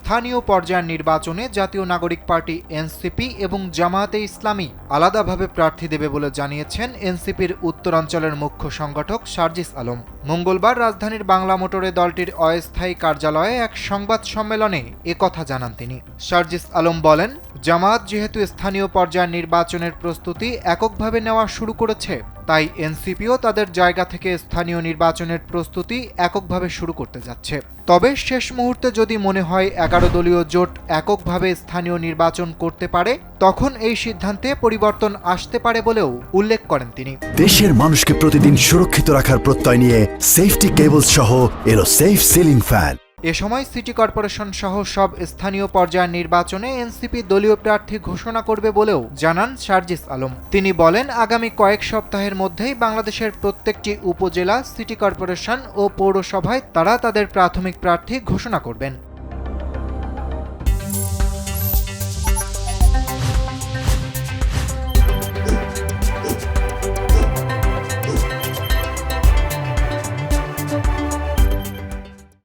স্থানীয় পর্যায়ের নির্বাচনে জাতীয় নাগরিক পার্টি এনসিপি এবং জামায়াতে ইসলামী আলাদাভাবে প্রার্থী দেবে বলে জানিয়েছেন এনসিপির উত্তরাঞ্চলের মুখ্য সংগঠক সার্জিস আলম। মঙ্গলবার রাজধানীর বাংলা মোটরে দলটির অস্থায়ী কার্যালয়ে এক সংবাদ সম্মেলনে একথা জানান তিনি। সার্জিস আলম বলেন, জামায়াত যেহেতু স্থানীয় পর্যায়ের নির্বাচনের প্রস্তুতি এককভাবে নেওয়া শুরু করেছে, তাই এনসিপিও তাদের জায়গা থেকে স্থানীয় নির্বাচনের প্রস্তুতি এককভাবে শুরু করতে যাচ্ছে। তবে শেষ মুহূর্তে যদি মনে হয় 11 দলীয় জোট এককভাবে স্থানীয় নির্বাচন করতে পারে, তখন এই সিদ্ধান্তে পরিবর্তন আসতে পারে বলেও উল্লেখ করেন তিনি। দেশের মানুষকে প্রতিদিন সুরক্ষিত রাখার প্রত্যয় নিয়ে সেফটি কেবলস সহ এলো সেফ সিলিং ফ্যান। এ সময় সিটি কর্পোরেশন সহ সব স্থানীয় পর্যায়ের নির্বাচনে এনসিপি দলীয় প্রার্থী ঘোষণা করবে বলেও জানান সার্জিস আলম। তিনি বলেন, আগামী কয়েক সপ্তাহের মধ্যেই বাংলাদেশের প্রত্যেকটি উপজেলা, সিটি কর্পোরেশন ও পৌরসভায় তারা তাদের প্রাথমিক প্রার্থী ঘোষণা করবেন।